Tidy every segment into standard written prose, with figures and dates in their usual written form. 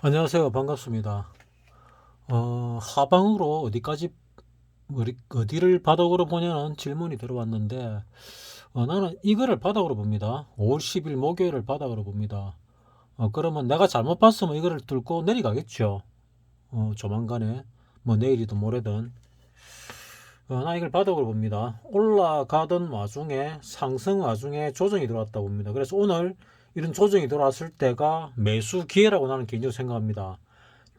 안녕하세요. 반갑습니다. 하방으로 어디를 바닥으로 보냐는 질문이 들어왔는데, 나는 이거를 바닥으로 봅니다. 5월 10일 목요일을 바닥으로 봅니다. 그러면 내가 잘못 봤으면 이거를 뚫고 내려가겠죠. 조만간에. 뭐 내일이든 모레든. 나 이걸 바닥으로 봅니다. 올라가던 와중에, 상승 와중에 조정이 들어왔다 봅니다. 그래서 오늘 이런 조정이 들어왔을 때가 매수 기회라고 나는 개인적으로 생각합니다.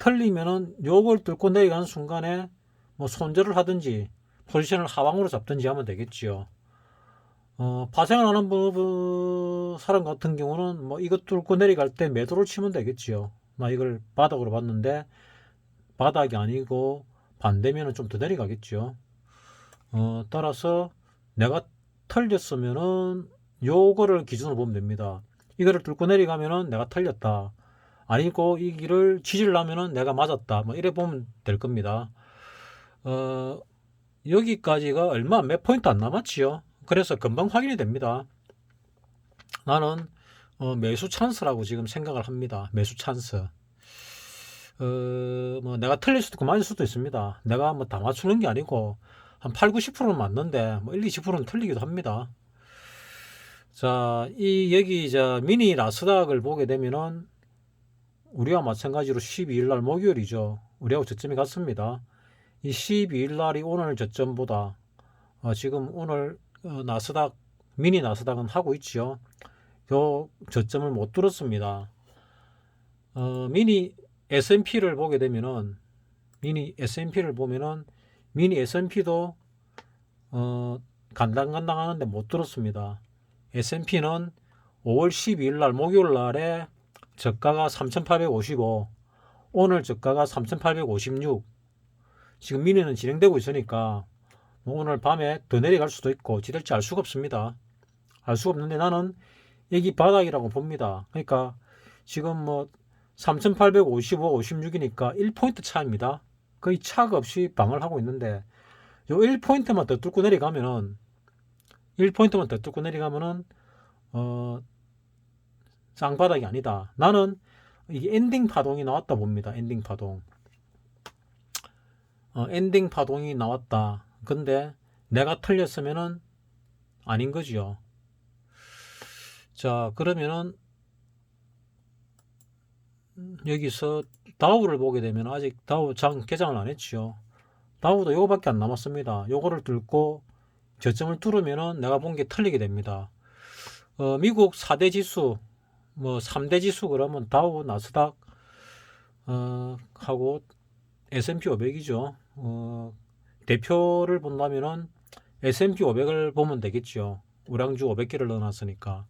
틀리면은 요걸 뚫고 내려가는 순간에 뭐 손절을 하든지 포지션을 하방으로 잡든지 하면 되겠지요. 파생을 하는 사람 같은 경우는 뭐 이거 뚫고 내려갈 때 매도를 치면 되겠지요. 나 이걸 바닥으로 봤는데 바닥이 아니고 반대면은 좀 더 내려가겠죠. 따라서 내가 털렸으면은 요거를 기준으로 보면 됩니다. 이거를 뚫고 내려가면은 내가 털렸다. 아니고 이 길을 지지려면은 내가 맞았다. 뭐 이래 보면 될 겁니다. 어, 여기까지가 얼마 몇 포인트 안 남았지요. 그래서 금방 확인이 됩니다. 나는 매수 찬스라고 지금 생각을 합니다. 매수 찬스. 뭐 내가 틀릴 수도 있고 맞을 수도 있습니다. 내가 뭐 다 맞추는 게 아니고 한 8, 90%는 맞는데 뭐 1, 20%는 틀리기도 합니다. 자, 이 여기 미니 나스닥을 보게 되면은 우리와 마찬가지로 12일 날 목요일이죠. 우리하고 저점이 같습니다. 이 12일 날이 오늘 저점보다 지금 오늘 나스닥 미니 나스닥은 하고 있지요. 요 저점을 못 뚫었습니다. 미니 S&P를 보게 되면은 미니 S&P를 보면은 미니 S&P도 간당간당 하는데 못 뚫었습니다. S&P는 5월 12일 날 목요일 날에 저가가 3,855, 오늘 저가가 3,856. 지금 미니는 진행되고 있으니까 뭐 오늘 밤에 더 내려갈 수도 있고 어찌 될지 알 수가 없습니다. 알 수가 없는데 나는 여기 바닥이라고 봅니다. 그러니까 지금 뭐 3,855, 56이니까 1포인트 차입니다. 거의 차가 없이 방을 하고 있는데 요 1포인트만 더 뚫고 내려가면은 1포인트만 더 뚫고 내려가면은 어, 쌍바닥이 아니다. 나는 이게 엔딩 파동이 나왔다 봅니다. 엔딩 파동. 엔딩 파동이 나왔다. 근데 내가 틀렸으면은 아닌 거지요. 자, 그러면은 여기서 다우를 보게 되면 아직 다우 개장을 안 했지요. 다우도 요거밖에 안 남았습니다. 요거를 뚫고 저점을 뚫으면은 내가 본 게 틀리게 됩니다. 미국 4대 지수, 뭐 3대 지수 그러면 다우, 나스닥, 하고 S&P 500이죠. 대표를 본다면은 S&P 500을 보면 되겠죠. 우량주 500개를 넣어놨으니까.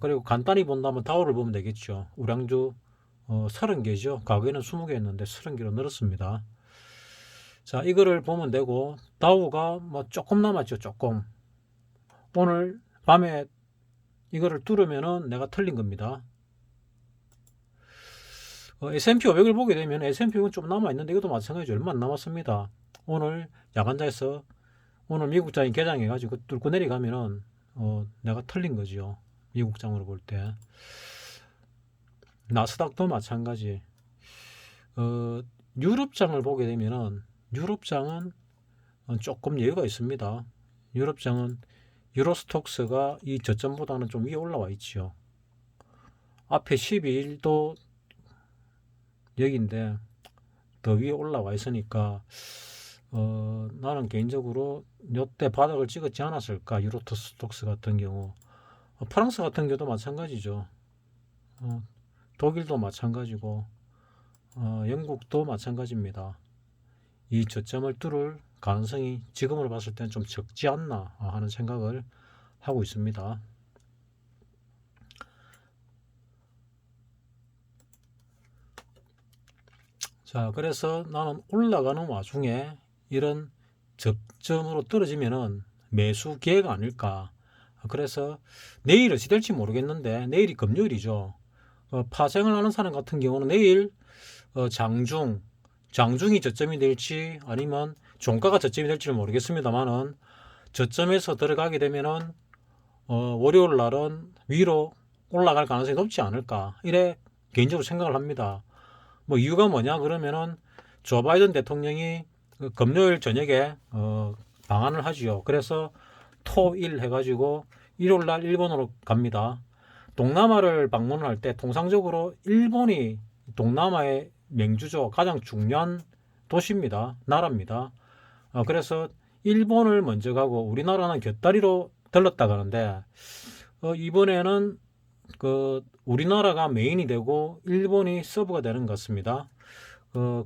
그리고 간단히 본다면 다우를 보면 되겠죠. 우량주 30개죠. 과거에는 20개였는데 30개로 늘었습니다. 자, 이거를 보면 되고 다우가 뭐 조금 남았죠. 조금. 오늘 밤에 이거를 뚫으면은 내가 틀린 겁니다. S&P 500을 보게 되면 S&P는 좀 남아있는데 이것도 마찬가지죠. 얼마 안 남았습니다. 오늘 야간자에서 오늘 미국장이 개장해가지고 뚫고 내려가면은 내가 틀린 거죠. 미국장으로 볼 때. 나스닥도 마찬가지. 어, 유럽장을 보게 되면은 유럽장은 조금 여유가 있습니다. 유럽장은 유로스톡스가 이 저점보다는 좀 위에 올라와 있지요. 앞에 12일도 여기인데 더 위에 올라와 있으니까 나는 개인적으로 이때 바닥을 찍었지 않았을까. 유로스톡스 같은 경우. 프랑스 같은 경우도 마찬가지죠. 어, 독일도 마찬가지고 영국도 마찬가지입니다. 이 저점을 뚫을 가능성이 지금으로 봤을 때는 좀 적지 않나 하는 생각을 하고 있습니다. 자, 그래서 나는 올라가는 와중에 이런 저점으로 떨어지면은 매수 기회가 아닐까. 그래서 내일 어찌 될지 모르겠는데 내일이 금요일이죠. 파생을 하는 사람 같은 경우는 내일 장중이 저점이 될지 아니면 종가가 저점이 될지는 모르겠습니다만은 저점에서 들어가게 되면은 월요일 날은 위로 올라갈 가능성이 높지 않을까 이래 개인적으로 생각을 합니다. 뭐 이유가 뭐냐 그러면은 조 바이든 대통령이 그 금요일 저녁에 방한을 하지요. 그래서 토일 해가지고 일요일 날 일본으로 갑니다. 동남아를 방문할 때 통상적으로 일본이 동남아의 맹주죠. 가장 중요한 도시입니다. 나라입니다. 그래서 일본을 먼저 가고 우리나라는 곁다리로 들렀다 가는데 이번에는 그 우리나라가 메인이 되고 일본이 서브가 되는 것 같습니다.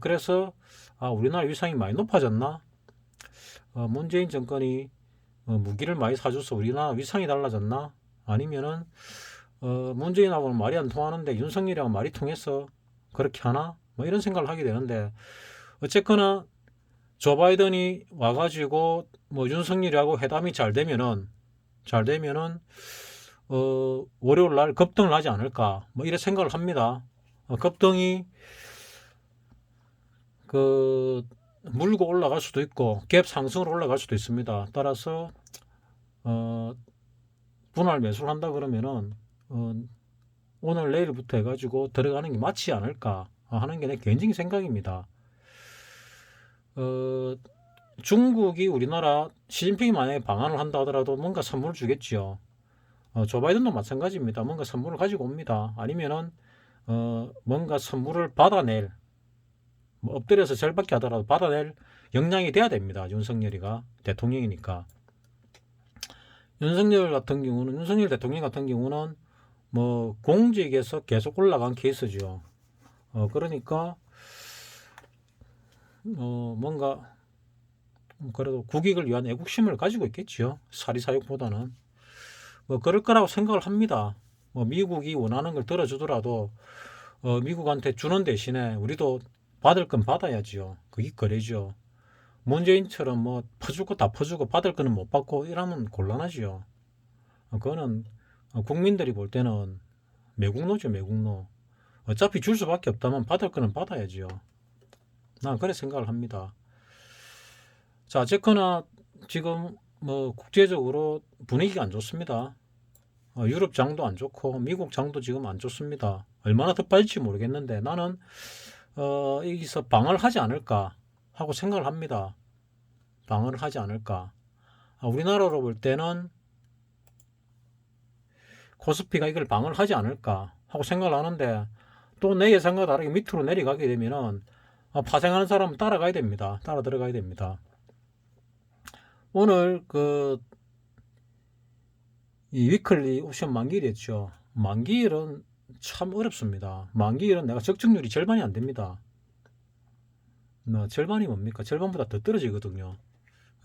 그래서 우리나라 위상이 많이 높아졌나? 문재인 정권이 무기를 많이 사줘서 우리나라 위상이 달라졌나? 아니면은 문재인하고는 말이 안 통하는데 윤석열이랑 말이 통해서 그렇게 하나? 뭐 이런 생각을 하게 되는데 어쨌거나 조 바이든이 와가지고 뭐 윤석열이하고 회담이 잘 되면은 월요일 날 급등을 하지 않을까 뭐 이런 생각을 합니다. 급등이 그 물고 올라갈 수도 있고 갭 상승으로 올라갈 수도 있습니다. 따라서 분할 매수를 한다 그러면은 오늘 내일부터 해가지고 들어가는 게 맞지 않을까 하는 게 내 개인적인 생각입니다. 중국이 우리나라 시진핑이 만약에 방한을 한다 하더라도 뭔가 선물을 주겠지요. 조 바이든도 마찬가지입니다. 뭔가 선물을 가지고 옵니다. 아니면은 뭔가 선물을 받아낼 뭐 엎드려서 절받게 하더라도 받아낼 역량이 돼야 됩니다. 윤석열이가 대통령이니까. 윤석열 대통령 같은 경우는 뭐 공직에서 계속 올라간 케이스죠. 그러니까 뭔가 그래도 국익을 위한 애국심을 가지고 있겠지요. 사리사욕보다는 뭐 그럴 거라고 생각을 합니다. 뭐 미국이 원하는 걸 들어주더라도 미국한테 주는 대신에 우리도 받을 건 받아야지요. 그게 거래죠. 문재인처럼 뭐 퍼줄 거 다 퍼주고 받을 거는 못 받고 이러면 곤란하지요. 그거는 국민들이 볼 때는 매국노죠, 매국노. 어차피 줄 수밖에 없다면 받을 거는 받아야지요. 난 그래 생각을 합니다. 자, 어쨌거나 지금 뭐 국제적으로 분위기가 안 좋습니다. 유럽 장도 안 좋고 미국 장도 지금 안 좋습니다. 얼마나 더 빠질지 모르겠는데 나는 여기서 방어를 하지 않을까 하고 생각을 합니다. 방어를 하지 않을까. 우리나라로 볼 때는 코스피가 이걸 방어를 하지 않을까 하고 생각을 하는데 또 내 예상과 다르게 밑으로 내려가게 되면은 파생하는 사람은 따라가야 됩니다. 따라 들어가야 됩니다. 오늘 이 위클리 옵션 만기일이었죠. 만기일은 참 어렵습니다. 만기일은 내가 적중률이 절반이 안 됩니다. 절반이 뭡니까? 절반보다 더 떨어지거든요.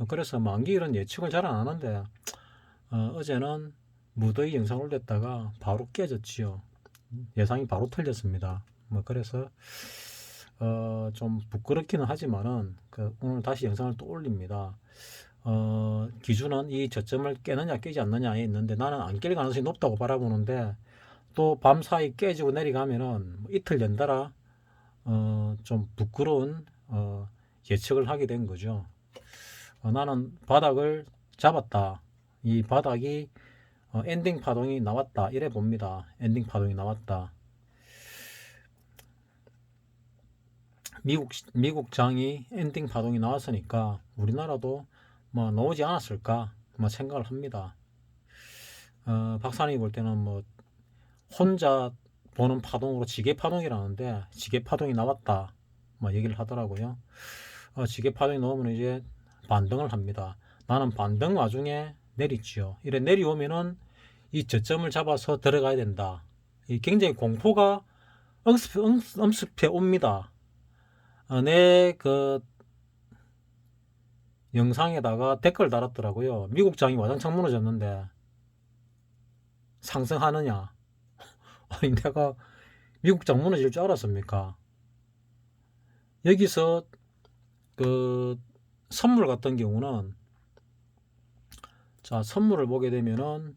그래서 만기일은 예측을 잘 안 하는데 어제는 무더위 영상 올렸다가 바로 깨졌지요. 예상이 바로 틀렸습니다. 뭐 그래서 좀 부끄럽기는 하지만은 오늘 다시 영상을 또 올립니다. 기준은 이 저점을 깨느냐 깨지 않느냐에 있는데 나는 안 깰 가능성이 높다고 바라보는데 또 밤사이 깨지고 내려가면은 이틀 연달아 좀 부끄러운 예측을 하게 된 거죠. 나는 바닥을 잡았다. 이 바닥이 엔딩 파동이 나왔다. 이래 봅니다. 엔딩 파동이 나왔다. 미국 장이 엔딩 파동이 나왔으니까 우리나라도 뭐 나오지 않았을까 뭐 생각을 합니다. 박사님이 볼 때는 뭐 혼자 보는 파동으로 지게 파동이라는데 지게 파동이 나왔다 뭐 얘기를 하더라고요. 지게 파동이 나오면 이제 반등을 합니다. 나는 반등 와중에 내리지요. 이래 내려오면은 이 저점을 잡아서 들어가야 된다. 굉장히 공포가 엄습해 옵니다. 내 영상에다가 댓글 달았더라고요. 미국 장이 와장창 무너졌는데 상승하느냐? 아니 내가 미국 장 무너질 줄 알았습니까? 여기서 선물 같은 경우는 자 선물을 보게 되면은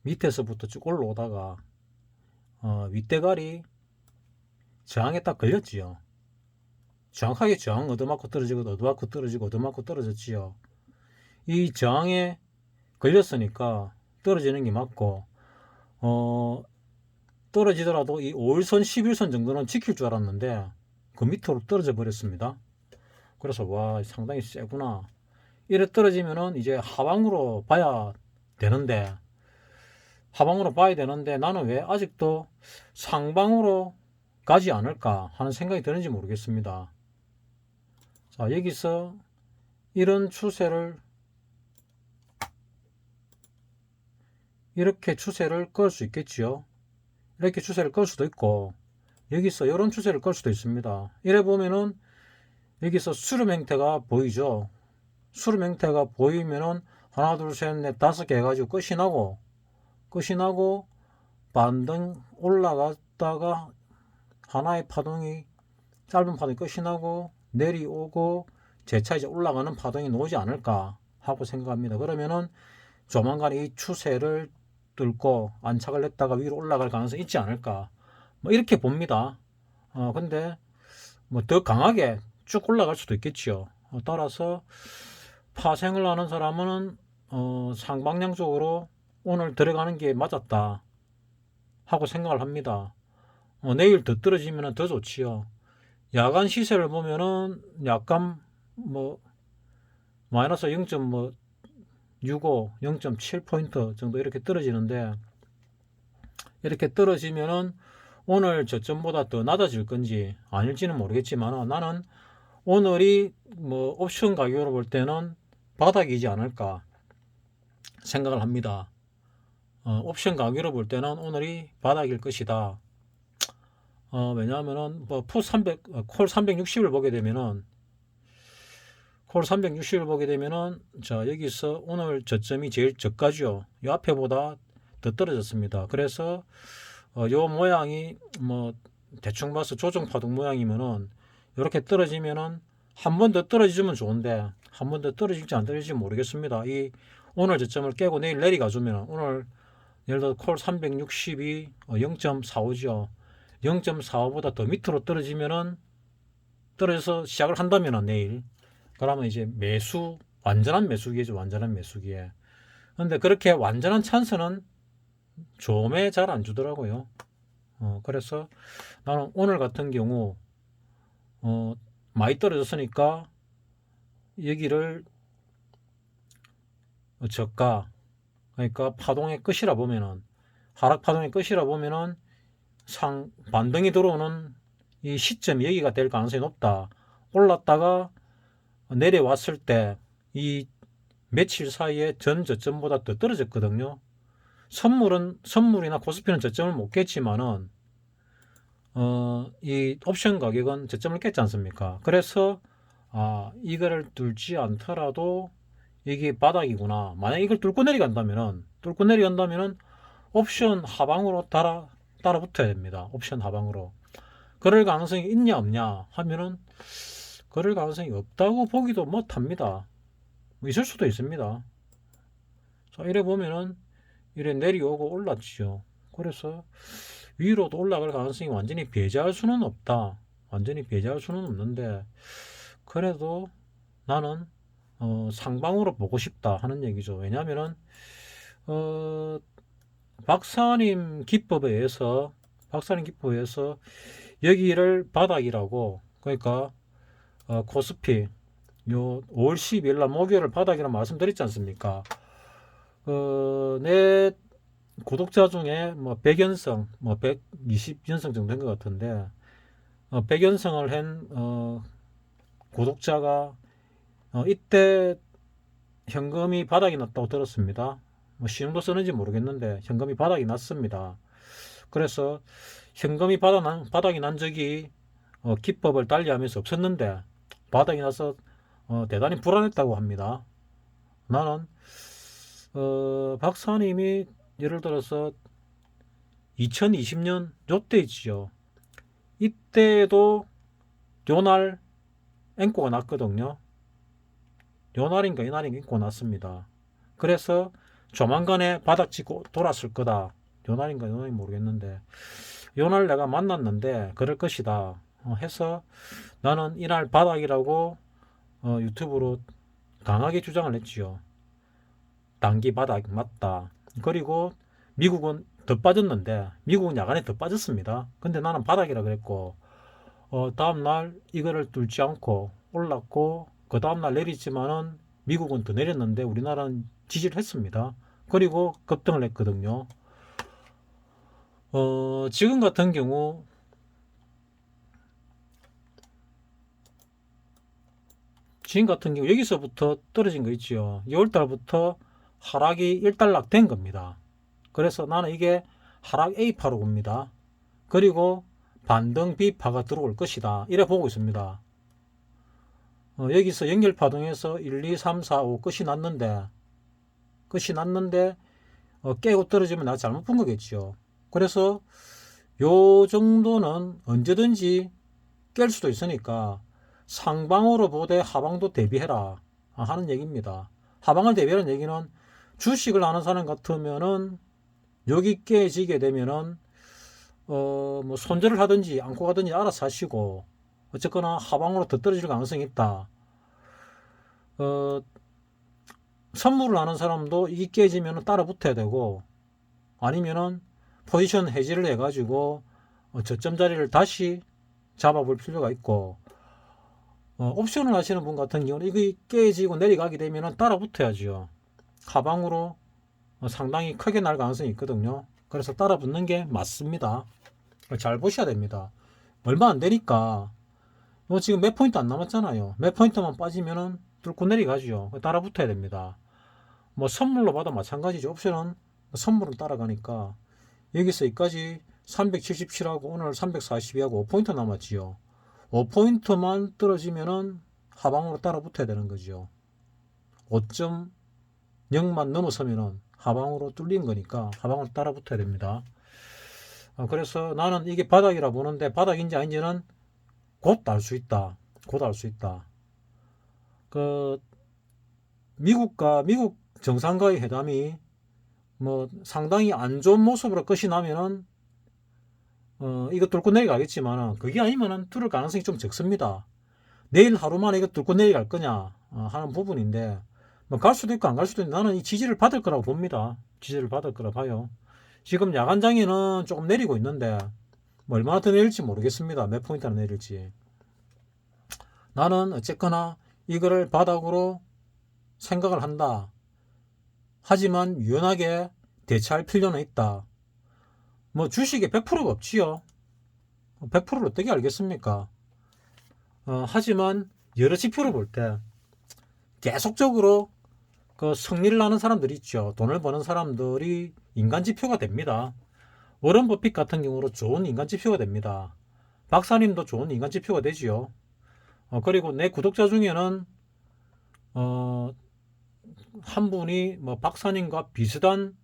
밑에서부터 쭉 올라오다가 윗대가리 저항에 딱 걸렸지요. 정확하게 저항 얻어맞고 떨어지고 얻어맞고 떨어지고 얻어맞고 떨어졌지요. 이 저항에 걸렸으니까 떨어지는 게 맞고 떨어지더라도 이 5일선 11선 정도는 지킬 줄 알았는데 그 밑으로 떨어져 버렸습니다. 그래서 와, 상당히 세구나. 이래 떨어지면은 이제 하방으로 봐야 되는데 나는 왜 아직도 상방으로 가지 않을까 하는 생각이 드는지 모르겠습니다. 자, 여기서 이런 추세를 이렇게 추세를 끌 수 있겠지요. 이렇게 추세를 끌 수도 있고 여기서 이런 추세를 끌 수도 있습니다. 이래 보면은 여기서 수렴 형태가 보이죠. 수렴 형태가 보이면은 하나 둘 셋 넷 다섯 개 해가지고 끝이 나고 반등 올라갔다가 하나의 파동이 짧은 파동이 끝이 나고 내려오고 재차 이제 올라가는 파동이 나오지 않을까 하고 생각합니다. 그러면은 조만간 이 추세를 뚫고 안착을 했다가 위로 올라갈 가능성이 있지 않을까 뭐 이렇게 봅니다. 근데 뭐 더 강하게 쭉 올라갈 수도 있겠죠. 따라서 파생을 하는 사람은 상방향적으로 오늘 들어가는 게 맞았다 하고 생각을 합니다. 내일 더 떨어지면 더 좋지요. 야간 시세를 보면은 약간 뭐 마이너스 0.65, 0.7포인트 정도 이렇게 떨어지는데 이렇게 떨어지면은 오늘 저점보다 더 낮아질 건지 아닐지는 모르겠지만 나는 오늘이 뭐 옵션 가격으로 볼 때는 바닥이지 않을까 생각을 합니다. 옵션 가격으로 볼 때는 오늘이 바닥일 것이다. 왜냐하면은 뭐 콜 360을 보게 되면은 자, 여기서 오늘 저점이 제일 저가죠. 이 앞에보다 더 떨어졌습니다. 그래서 요 모양이 뭐 대충 봐서 조정 파동 모양이면은 이렇게 떨어지면은 한 번 더 떨어지면 좋은데 한 번 더 떨어질지 안 떨어질지 모르겠습니다. 이 오늘 저점을 깨고 내일 내려가 주면 오늘 예를 들어 콜 360이 0.45죠. 0.45보다 더 밑으로 떨어지면은 떨어져서 시작을 한다면 내일 그러면 이제 완전한 매수기죠. 완전한 매수기에. 근데 그렇게 완전한 찬스는 좀에 잘 안 주더라고요. 그래서 나는 오늘 같은 경우 많이 떨어졌으니까 여기를 저가 그러니까 파동의 끝이라 보면은 하락 파동의 끝이라 보면은 반등이 들어오는 이 시점이 여기가 될 가능성이 높다. 올랐다가 내려왔을 때 이 며칠 사이에 전 저점보다 더 떨어졌거든요. 선물이나 코스피는 저점을 못 깼지만은 이 옵션 가격은 저점을 깼지 않습니까? 그래서 이거를 뚫지 않더라도 이게 바닥이구나. 만약 이걸 뚫고 내려간다면은 옵션 하방으로 따라 붙어야 됩니다. 옵션 하방으로. 그럴 가능성이 있냐 없냐 하면은 그럴 가능성이 없다고 보기도 못합니다. 있을 수도 있습니다. 자, 이래 보면은 이래 내려오고 올랐죠. 그래서 위로도 올라갈 가능성이 완전히 배제할 수는 없다. 완전히 배제할 수는 없는데 그래도 나는 상방으로 보고 싶다 하는 얘기죠. 왜냐하면은 박사님 기법에 의해서 여기를 바닥이라고 그러니까 코스피 요 5월 12일 날 목요일 바닥이라고 말씀드렸지 않습니까? 내 구독자 중에 뭐 100연성, 뭐 120연성 정도 된 것 같은데 100연성을 한 구독자가 이때 현금이 바닥이 났다고 들었습니다. 뭐 신용도 쓰는지 모르겠는데 현금이 바닥이 났습니다. 그래서 현금이 바닥이 난 적이 기법을 달리하면서 없었는데 바닥이 나서 대단히 불안했다고 합니다. 나는 박사님이 예를 들어서 2020년 요때 있지요. 이때도 요날 앵꼬가 났거든요. 요날인가 이날인가 앵꼬가 났습니다. 그래서 조만간에 바닥 찍고 돌았을 거다. 요날인가 요날인가 모르겠는데 요날 내가 만났는데 그럴 것이다 해서 나는 이날 바닥이라고 유튜브로 강하게 주장을 했지요. 단기 바닥 맞다. 그리고 미국은 더 빠졌는데 미국은 야간에 더 빠졌습니다. 근데 나는 바닥이라 그랬고 다음날 이거를 뚫지 않고 올랐고 그 다음날 내리지만은 미국은 더 내렸는데 우리나라는 지지를 했습니다. 그리고 급등을 했거든요. 지금 같은 경우 여기서부터 떨어진 거 있죠. 6월달부터 하락이 일단락 된 겁니다. 그래서 나는 이게 하락 A파로 봅니다. 그리고 반등 B파가 들어올 것이다. 이래 보고 있습니다. 여기서 연결파동에서 1, 2, 3, 4, 5 끝이 났는데 깨고 떨어지면 내가 잘못 본 거겠죠. 그래서 요 정도는 언제든지 깰 수도 있으니까 상방으로 보되 하방도 대비해라 하는 얘기입니다. 하방을 대비하는 얘기는 주식을 하는 사람 같으면은 여기 깨지게 되면은 뭐 손절을 하든지 안고 가든지 알아서 하시고 어쨌거나 하방으로 더 떨어질 가능성이 있다. 선물을 하는 사람도 이게 깨지면 따라 붙어야 되고 아니면은 포지션 해지를 해가지고 저점 자리를 다시 잡아볼 필요가 있고 옵션을 하시는 분 같은 경우는 이게 깨지고 내려가게 되면 따라 붙어야죠. 하방으로 상당히 크게 날 가능성이 있거든요. 그래서 따라 붙는 게 맞습니다. 잘 보셔야 됩니다. 얼마 안 되니까 지금 몇 포인트 안 남았잖아요. 몇 포인트만 빠지면은 뚫고 내려가죠. 따라 붙어야 됩니다. 뭐 선물로 받아 마찬가지죠. 옵션은 선물은 따라가니까 여기서 여기까지 377하고 오늘 342하고 5포인트 남았지요. 5포인트만 떨어지면은 하방으로 따라 붙어야 되는 거죠. 5.0만 넘어서면은 하방으로 뚫린 거니까 하방으로 따라 붙어야 됩니다. 그래서 나는 이게 바닥이라 보는데 바닥인지 아닌지는 곧 알 수 있다. 곧 알 수 있다. 미국 정상과의 회담이 뭐 상당히 안 좋은 모습으로 끝이 나면은 이거 뚫고 내려가겠지만 그게 아니면은 뚫을 가능성이 좀 적습니다. 내일 하루 만에 이거 뚫고 내려갈 거냐 하는 부분인데 뭐 갈 수도 있고 안 갈 수도 있는데 나는 이 지지를 받을 거라고 봅니다. 지지를 받을 거라 봐요. 지금 야간장에는 조금 내리고 있는데 뭐 얼마나 더 내릴지 모르겠습니다. 몇 포인트나 내릴지. 나는 어쨌거나 이거를 바닥으로 생각을 한다. 하지만 유연하게 대처할 필요는 있다. 뭐 주식에 100%가 없지요. 100%를 어떻게 알겠습니까? 하지만 여러 지표를 볼 때 계속적으로 그 승리를 하는 사람들이 있죠. 돈을 버는 사람들이 인간 지표가 됩니다. 워런 버핏 같은 경우로 좋은 인간 지표가 됩니다. 박사님도 좋은 인간 지표가 되지요. 그리고 내 구독자 중에는 한 분이 뭐 박사님과 비슷한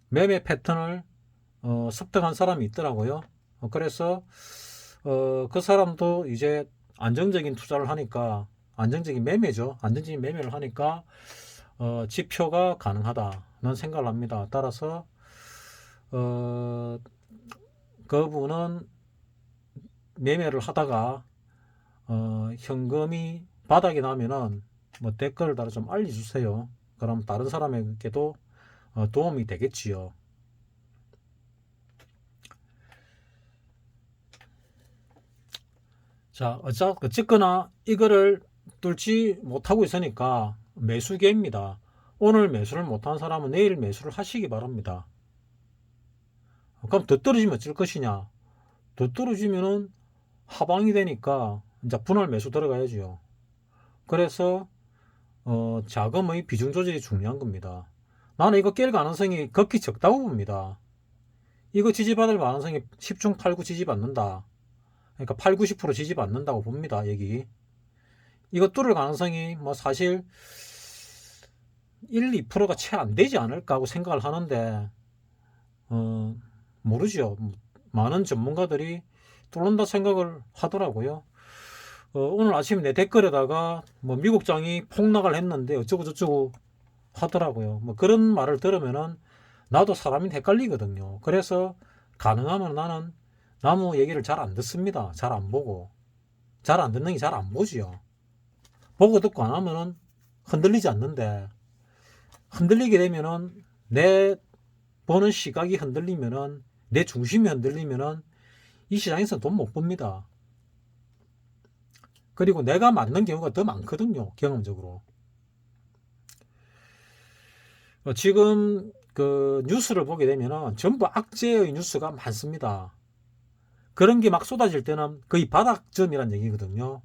매매 패턴을 습득한 사람이 있더라고요. 그래서 그 사람도 이제 안정적인 투자를 하니까 안정적인 매매죠. 안정적인 매매를 하니까 지표가 가능하다는 생각을 합니다. 따라서 그분은 매매를 하다가 현금이 바닥이 나면은 뭐 댓글을 달아 좀 알려주세요. 그럼 다른 사람에게도 도움이 되겠지요. 자, 어쨌거나 이거를 뚫지 못하고 있으니까 매수계입니다. 오늘 매수를 못한 사람은 내일 매수를 하시기 바랍니다. 그럼 더 떨어지면 어쩔 것이냐? 더 떨어지면은 하방이 되니까 이제 분할 매수 들어가야죠. 그래서 자금의 비중 조절이 중요한 겁니다. 나는 이거 깰 가능성이 극히 적다고 봅니다. 이거 지지받을 가능성이 10중 8구 지지받는다. 그러니까 8, 90% 지지받는다고 봅니다. 여기 이거 뚫을 가능성이 뭐 사실 1, 2%가 채 안 되지 않을까 하고 생각을 하는데 모르죠. 많은 전문가들이 뚫는다 생각을 하더라고요. 오늘 아침에 내 댓글에다가 뭐 미국장이 폭락을 했는데 어쩌고 저쩌고 하더라고요. 뭐 그런 말을 들으면은 나도 사람이 헷갈리거든요. 그래서 가능하면 나는 나무 얘기를 잘 안 듣습니다. 잘 안 보고. 잘 안 듣는 게 잘 안 보지요. 보고 듣고 안 하면은 흔들리지 않는데 흔들리게 되면은 내 보는 시각이 흔들리면은, 내 중심이 흔들리면은 이 시장에서 돈 못 법니다. 그리고 내가 맞는 경우가 더 많거든요, 경험적으로. 지금 그 뉴스를 보게 되면은 전부 악재의 뉴스가 많습니다. 그런 게 막 쏟아질 때는 거의 바닥점이란 얘기거든요.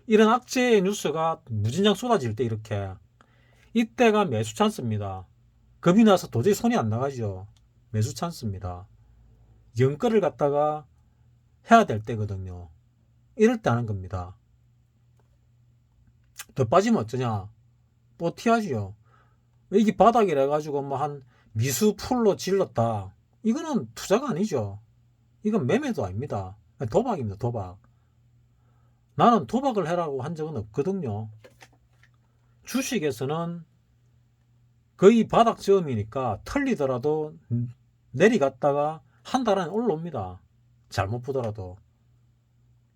이런 악재의 뉴스가 무진장 쏟아질 때 이렇게, 이때가 매수 찬스입니다. 겁이 나서 도저히 손이 안 나가죠. 매수 찬스입니다. 영끌을 갖다가 해야 될 때거든요. 이럴 때 하는 겁니다. 더 빠지면 어쩌냐? 또 티하지요. 이게 바닥이라 가지고 뭐 한 미수 풀로 질렀다. 이거는 투자가 아니죠. 이건 매매도 아닙니다. 도박입니다. 도박. 나는 도박을 해라고 한 적은 없거든요. 주식에서는 거의 바닥점이니까 털리더라도 내리갔다가 한 달 안에 올라옵니다. 잘못 보더라도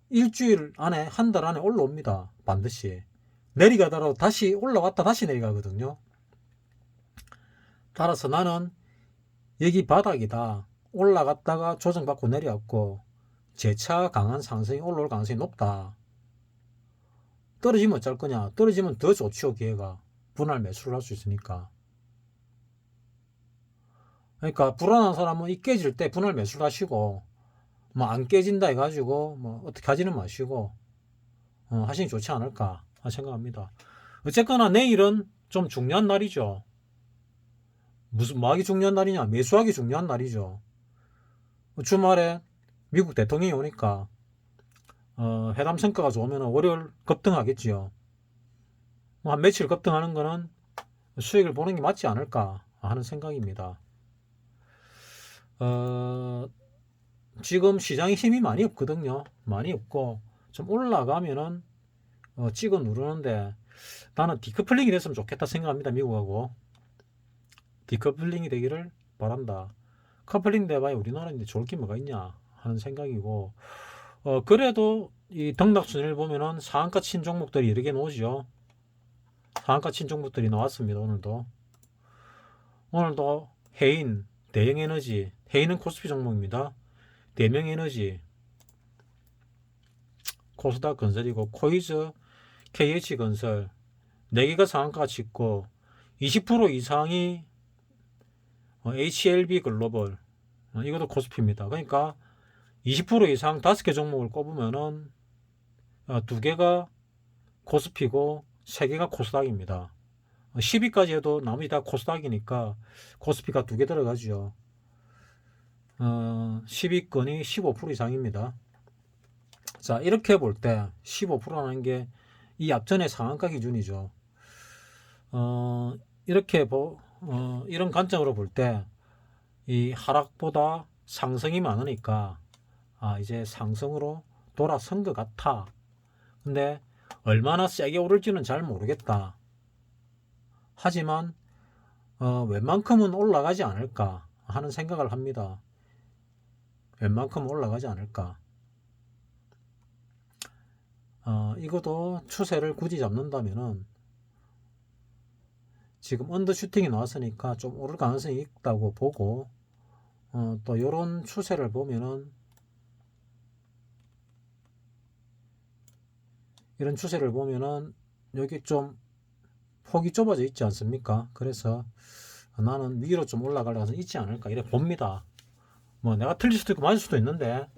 일주일 안에, 한 달 안에 올라옵니다. 반드시. 내리가더라도 다시 올라왔다 다시 내려가거든요. 따라서 나는 여기 바닥이다, 올라갔다가 조정받고 내려왔고 재차 강한 상승이 올라올 가능성이 높다. 떨어지면 어쩔 거냐? 떨어지면 더 좋죠. 기회가 분할 매수를 할 수 있으니까. 그러니까 불안한 사람은 이 깨질 때 분할 매수를 하시고, 뭐 안 깨진다 해가지고 뭐 어떻게 하지는 마시고 하시는 게 좋지 않을까 생각합니다. 어쨌거나 내일은 좀 중요한 날이죠. 무슨 뭐 하기 중요한 날이냐? 매수하기 중요한 날이죠. 주말에 미국 대통령이 오니까 회담 성과가 좋으면 월요일 급등하겠지요. 뭐 한 며칠 급등하는 거는 수익을 보는 게 맞지 않을까 하는 생각입니다. 지금 시장에 힘이 많이 없거든요. 많이 없고 좀 올라가면은 찍어 누르는데, 나는 디커플링이 됐으면 좋겠다 생각합니다. 미국하고 디커플링이 되기를 바란다. 커플링 돼봐야 우리나라인데 좋을 게 뭐가 있냐 하는 생각이고, 그래도 이 등락순위를 보면은 상한가 친 종목들이 여러 개 나오죠. 상한가 친 종목들이 나왔습니다. 오늘도 해인, 대영에너지, 해인은 코스피 종목입니다. 대명에너지, 코스닥 건설이고, 코이즈, KH건설 4개가 상한가가 찍고, 20% 이상이 HLB 글로벌, 이것도 코스피입니다. 그러니까 20% 이상 5개 종목을 꼽으면은 2개가 코스피고 3개가 코스닥입니다. 10위까지 해도 나머지 다 코스닥이니까 코스피가 2개 들어가죠. 10위권이 15% 이상입니다. 자, 이렇게 볼 때 15%라는 게 이 앞전의 상한가 기준이죠. 이렇게 이런 관점으로 볼 때 이 하락보다 상승이 많으니까 이제 상승으로 돌아선 것 같아. 근데 얼마나 세게 오를지는 잘 모르겠다. 하지만 웬만큼은 올라가지 않을까 하는 생각을 합니다. 웬만큼은 올라가지 않을까. 이것도 추세를 굳이 잡는다면은 지금 언더슈팅이 나왔으니까 좀 오를 가능성이 있다고 보고, 또 이런 추세를 보면은, 이런 추세를 보면은 여기 좀 폭이 좁아져 있지 않습니까? 그래서 나는 위로 좀 올라갈 가능성이 있지 않을까 이래 봅니다. 뭐 내가 틀릴 수도 있고 맞을 수도 있는데,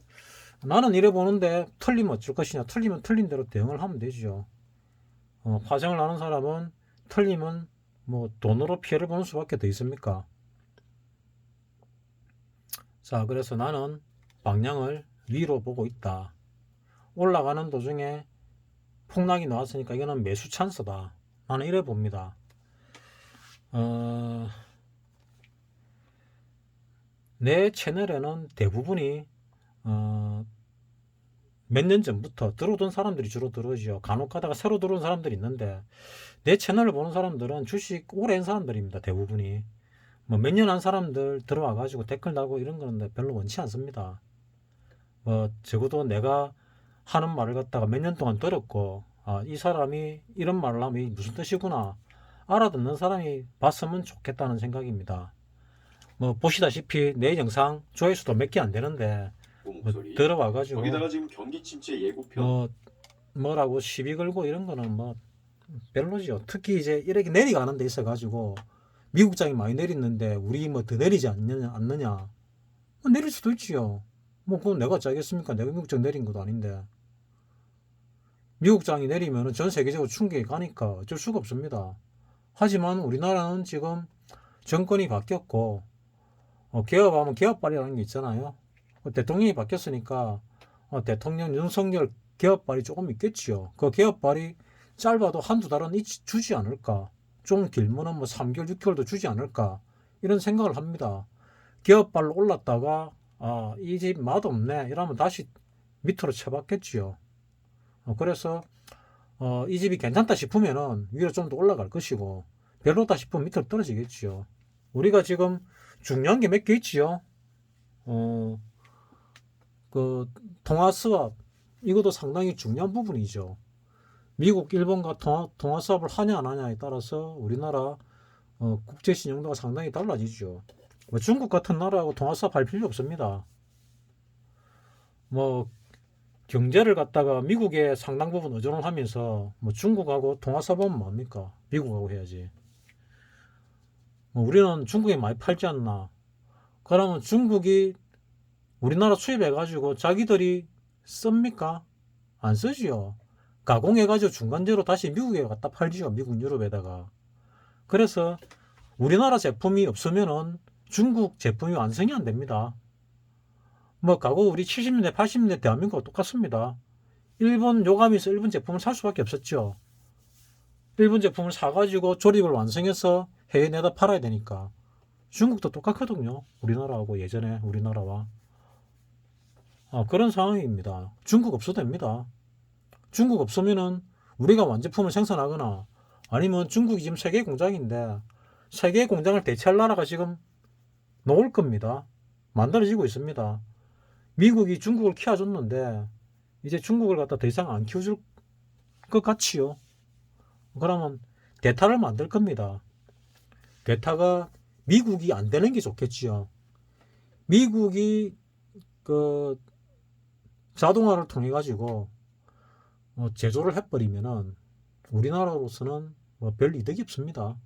나는 이래 보는데 틀리면 어쩔 것이냐? 틀리면 틀린 대로 대응을 하면 되죠. 화생을 하는 사람은 틀리면 뭐 돈으로 피해를 보는 수밖에 더 있습니까? 자, 그래서 나는 방향을 위로 보고 있다. 올라가는 도중에 폭락이 나왔으니까 이거는 매수 찬스다. 나는 이래 봅니다. 내 채널에는 대부분이 몇 년 전부터 들어오던 사람들이 주로 들어오죠. 간혹 가다가 새로 들어온 사람들이 있는데, 내 채널을 보는 사람들은 주식 오래 한 사람들입니다. 대부분이. 뭐 몇 년 한 사람들 들어와 가지고 댓글 달고 이런 거는 별로 원치 않습니다. 뭐 적어도 내가 하는 말을 갖다가 몇 년 동안 들었고, 이 사람이 이런 말을 하면 무슨 뜻이구나 알아듣는 사람이 봤으면 좋겠다는 생각입니다. 뭐 보시다시피 내 영상 조회수도 몇 개 안 되는데 뭐 목소리. 들어와가지고 거기다가 지금 경기 침체 예고편. 뭐 뭐라고 시비 걸고 이런 거는 뭐 별로죠. 특히 이제 이렇게 내려가는 데 있어가지고 미국장이 많이 내리는데 우리 뭐 더 내리지 않느냐? 뭐 내릴 수도 있지요. 뭐 그건 내가 짜겠습니까? 내가 미국장 내린 것도 아닌데. 미국장이 내리면 전 세계적으로 충격이 가니까 어쩔 수가 없습니다. 하지만 우리나라는 지금 정권이 바뀌었고 개업하면 개업발이라는 게 있잖아요. 대통령이 바뀌었으니까 대통령 윤석열 개업발이 조금 있겠지요. 그 개업발이 짧아도 한두 달은 주지 않을까. 좀 길면은 뭐 3개월, 6개월도 주지 않을까. 이런 생각을 합니다. 개업발로 올랐다가 이 집 맛없네. 이러면 다시 밑으로 쳐박겠지요. 그래서 이 집이 괜찮다 싶으면은 위로 좀 더 올라갈 것이고 별로다 싶으면 밑으로 떨어지겠지요. 우리가 지금 중요한 게 몇 개 있지요. 그 통화 스왑 이것도 상당히 중요한 부분이죠. 미국, 일본과 통화 스왑을 하냐 안 하냐에 따라서 우리나라 국제 신용도가 상당히 달라지죠. 뭐 중국 같은 나라하고 통화 스왑 할 필요 없습니다. 뭐 경제를 갖다가 미국에 상당 부분 의존을 하면서 뭐 중국하고 통화 스왑 하면 뭡니까? 미국하고 해야지. 뭐 우리는 중국에 많이 팔지 않나? 그러면 중국이 우리나라 수입해가지고 자기들이 씁니까? 안 쓰지요. 가공해가지고 중간재로 다시 미국에 갖다 팔지요. 미국, 유럽에다가. 그래서 우리나라 제품이 없으면은 중국 제품이 완성이 안 됩니다. 뭐 과거 우리 70년대, 80년대 대한민국과 똑같습니다. 일본 요감에서 일본 제품을 살 수밖에 없었죠. 일본 제품을 사가지고 조립을 완성해서 해외 내다 팔아야 되니까. 중국도 똑같거든요. 우리나라하고 예전에 우리나라와. 그런 상황입니다. 중국 없어도 됩니다. 중국 없으면은 우리가 완제품을 생산하거나 아니면 중국이 지금 세계 공장인데 세계 공장을 대체할 나라가 지금 놓을 겁니다. 만들어지고 있습니다. 미국이 중국을 키워줬는데 이제 중국을 갖다 더 이상 안 키워줄 것 같지요. 그러면 대타를 만들 겁니다. 대타가 미국이 안 되는 게 좋겠지요. 미국이 그 자동화를 통해 가지고 제조를 해버리면은 우리나라로서는 뭐 별 이득이 없습니다.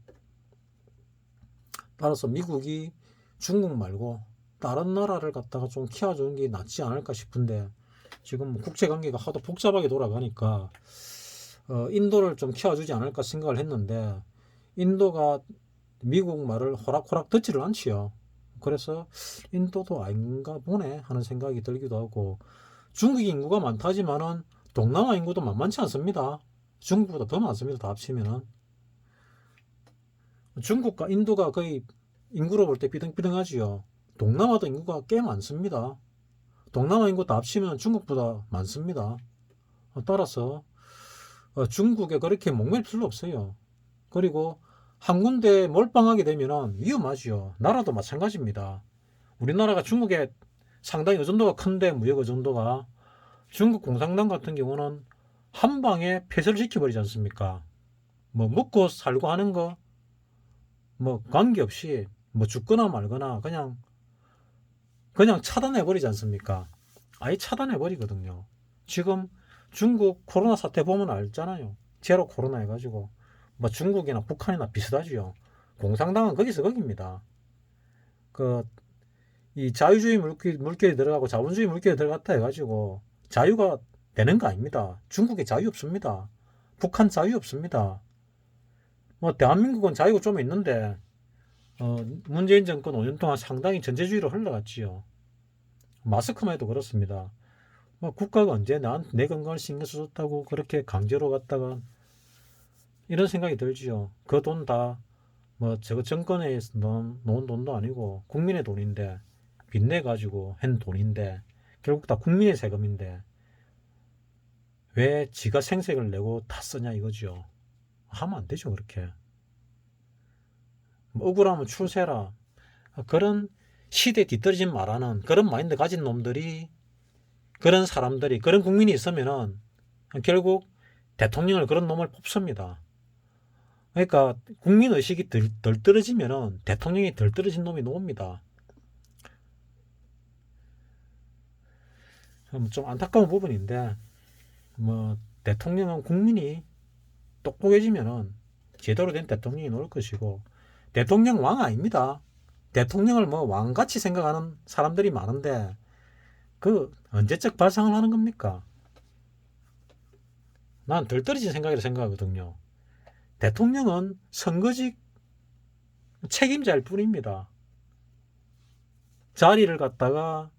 따라서 미국이 중국 말고 다른 나라를 갖다가 좀 키워주는 게 낫지 않을까 싶은데 지금 국제관계가 하도 복잡하게 돌아가니까 인도를 좀 키워주지 않을까 생각을 했는데 인도가 미국 말을 호락호락 듣지를 않지요. 그래서 인도도 아닌가 보네 하는 생각이 들기도 하고 중국 인구가 많다지만은 동남아 인구도 만만치 않습니다. 중국보다 더 많습니다. 다 합치면은 중국과 인도가 거의 인구로 볼 때 비등비등하지요. 동남아도 인구가 꽤 많습니다. 동남아 인구 다 합치면 중국보다 많습니다. 따라서 중국에 그렇게 목맬 필요 없어요. 그리고 한 군데 몰빵하게 되면 위험하지요. 나라도 마찬가지입니다. 우리나라가 중국에 상당히 의존도가 큰데 무역 의존도가 중국 공산당 같은 경우는 한 방에 폐쇄를 시켜버리지 않습니까? 뭐 먹고 살고 하는 거 뭐 관계없이 뭐 죽거나 말거나 그냥 차단해 버리지 않습니까? 아예 차단해 버리거든요. 지금 중국 코로나 사태 보면 알잖아요. 제로 코로나 해가지고 뭐 중국이나 북한이나 비슷하지요. 공산당은 거기서 거기입니다. 이 자유주의 물결이 들어가고 자본주의 물결이 들어갔다 해가지고 자유가 되는 거 아닙니다. 중국에 자유 없습니다. 북한 자유 없습니다. 뭐 대한민국은 자유가 좀 있는데 문재인 정권 5년 동안 상당히 전제주의로 흘러갔지요. 마스크만 해도 그렇습니다. 뭐 국가가 언제 내 건강을 신경 써줬다고 그렇게 강제로 갔다가 이런 생각이 들지요. 그 돈 다 뭐 저거 정권에 놓은 돈도 아니고 국민의 돈인데 빚내 가지고 한 돈인데 결국 다 국민의 세금인데 왜 지가 생색을 내고 다 쓰냐 이거죠. 하면 안 되죠 그렇게. 뭐 억울하면 출세라 그런 시대에 뒤떨어진 말하는 그런 마인드 가진 놈들이 그런 사람들이 그런 국민이 있으면은 결국 대통령을 그런 놈을 뽑습니다. 그러니까 국민 의식이 덜 떨어지면은 대통령이 덜 떨어진 놈이 나옵니다. 좀 안타까운 부분인데 뭐 대통령은 국민이 똑똑해지면은 제대로 된 대통령이 나올 것이고, 대통령 왕 아닙니다. 대통령을 뭐 왕같이 생각하는 사람들이 많은데 그 언제적 발상을 하는 겁니까? 난 덜 떨어진 생각이라 생각하거든요. 대통령은 선거직 책임자일 뿐입니다. 자리를 갖다가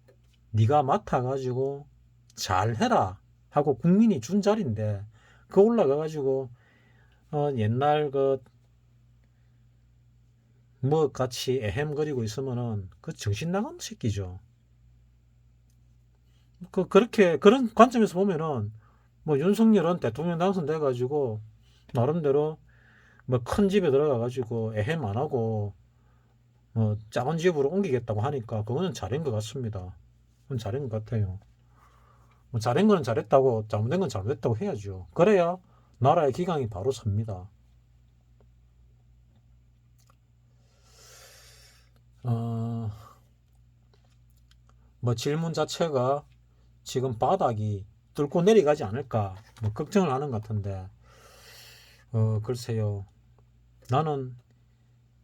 네가 맡아가지고 잘해라 하고 국민이 준 자리인데 그 올라가가지고 옛날 그 뭐 같이 애헴거리고 있으면은 그 정신 나간 새끼죠. 그렇게 그런 관점에서 보면은 뭐 윤석열은 대통령 당선돼 가지고 나름대로 뭐 큰 집에 들어가 가지고 애헴 안 하고 작은 집으로 옮기겠다고 하니까 그거는 잘한 것 같습니다. 그건 잘한 것 같아요. 뭐 잘한 거는 잘했다고 잘못된 건 잘못했다고 해야죠. 그래야 나라의 기강이 바로 섭니다. 어, 뭐 질문 자체가 지금 바닥이 뚫고 내려가지 않을까 뭐 걱정을 하는 것 같은데 글쎄요. 나는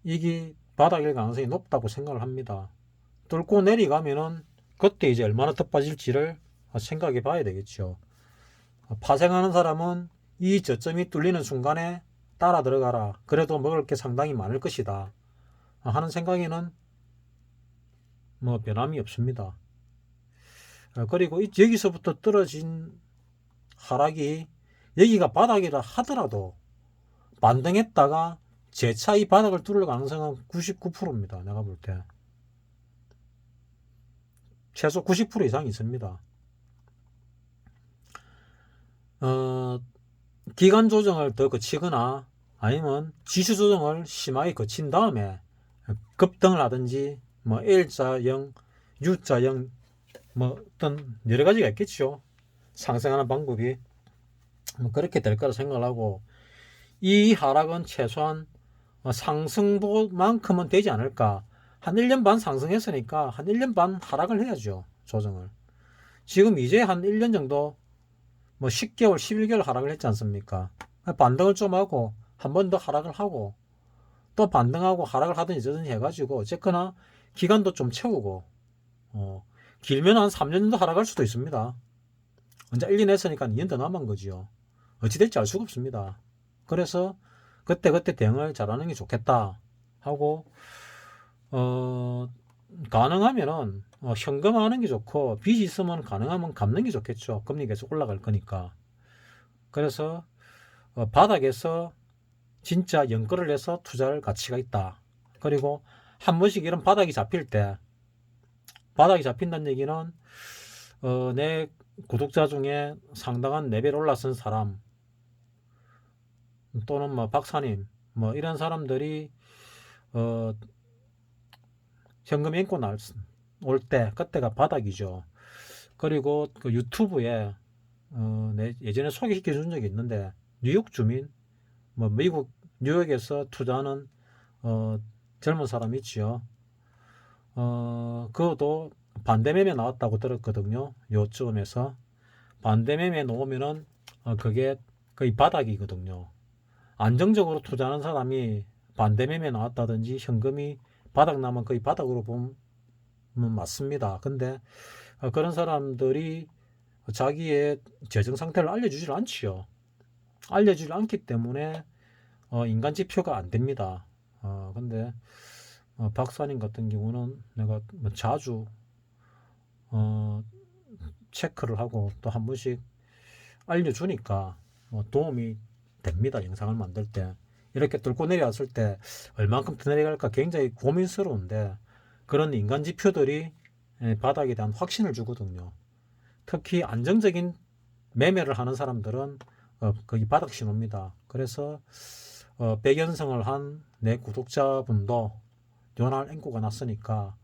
이게 바닥일 가능성이 높다고 생각을 합니다. 뚫고 내려가면은 그때 이제 얼마나 더 빠질지를 생각해 봐야 되겠죠. 파생하는 사람은 이 저점이 뚫리는 순간에 따라 들어가라. 그래도 먹을 게 상당히 많을 것이다. 하는 생각에는 뭐 변함이 없습니다. 그리고 여기서부터 떨어진 하락이 여기가 바닥이라 하더라도 반등했다가 재차 이 바닥을 뚫을 가능성은 99%입니다. 내가 볼 때. 최소 90% 이상 있습니다. 기간 조정을 더 거치거나 아니면 지수 조정을 심하게 거친 다음에 급등을 하든지 뭐 L자형, U자형 뭐 어떤 여러 가지가 있겠죠. 상승하는 방법이 뭐 그렇게 될 거라 생각을 하고, 이 하락은 최소한 상승보만큼은 되지 않을까. 한 1년 반 상승했으니까 한 1년 반 하락을 해야죠. 조정을. 지금 이제 한 1년 정도 뭐 10개월, 11개월 하락을 했지 않습니까? 반등을 좀 하고 한 번 더 하락을 하고 또 반등하고 하락을 하든지 저든지 해가지고 어쨌거나 기간도 좀 채우고 길면 한 3년 정도 하락할 수도 있습니다. 이제 1년 했으니까 2년 더 남은 거지요. 어찌 될지 알 수가 없습니다. 그래서 그때 대응을 잘하는 게 좋겠다 하고, 가능하면은 현금화하는 게 좋고, 빚이 있으면 가능하면 갚는 게 좋겠죠. 금리 계속 올라갈 거니까. 그래서 바닥에서 진짜 연끌을 해서 투자할 가치가 있다. 그리고 한 번씩 이런 바닥이 잡힐 때, 바닥이 잡힌다는 얘기는 내 구독자 중에 상당한 레벨 올라선 사람 또는 뭐 박사님 뭐 이런 사람들이 현금 인고 올 때 그때가 바닥이죠. 그리고 그 유튜브에 예전에 소개시켜 준 적이 있는데, 뉴욕 주민 뭐 미국 뉴욕에서 투자하는 젊은 사람이 있지요. 그것도 반대매매 나왔다고 들었거든요. 요쯤에서 반대매매 놓으면은 그게 거의 바닥이거든요. 안정적으로 투자하는 사람이 반대매매 나왔다든지 현금이 바닥 나면 거의 바닥으로 보면 맞습니다. 근데 그런 사람들이 자기의 재정 상태를 알려주질 않지요. 알려주질 않기 때문에 인간 지표가 안 됩니다. 근데 박사님 같은 경우는 내가 뭐 자주 체크를 하고 또 한 번씩 알려주니까 뭐 도움이 됩니다. 영상을 만들 때 이렇게 뚫고 내려왔을 때 얼만큼 더 내려갈까 굉장히 고민스러운데, 그런 인간 지표들이 바닥에 대한 확신을 주거든요. 특히 안정적인 매매를 하는 사람들은 거기 바닥 신호입니다. 그래서 백연성을 한 내 구독자분도 요날 앵꼬가 났으니까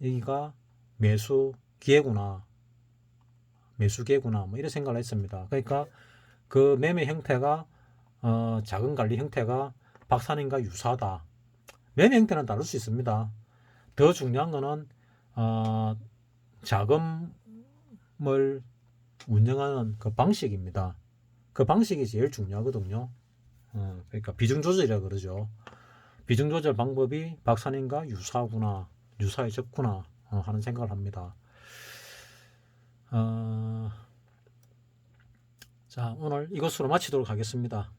여기가 매수 기회구나 뭐 이런 생각을 했습니다. 그러니까 그 매매 형태가 자금 관리 형태가 박사님과 유사하다. 매매 형태는 다를 수 있습니다. 더 중요한 거는 자금을 운영하는 그 방식입니다. 그 방식이 제일 중요하거든요. 그러니까 비중 조절이라 그러죠. 비중 조절 방법이 박사님과 유사하구나, 유사해졌구나 하는 생각을 합니다. 자, 오늘 이것으로 마치도록 하겠습니다.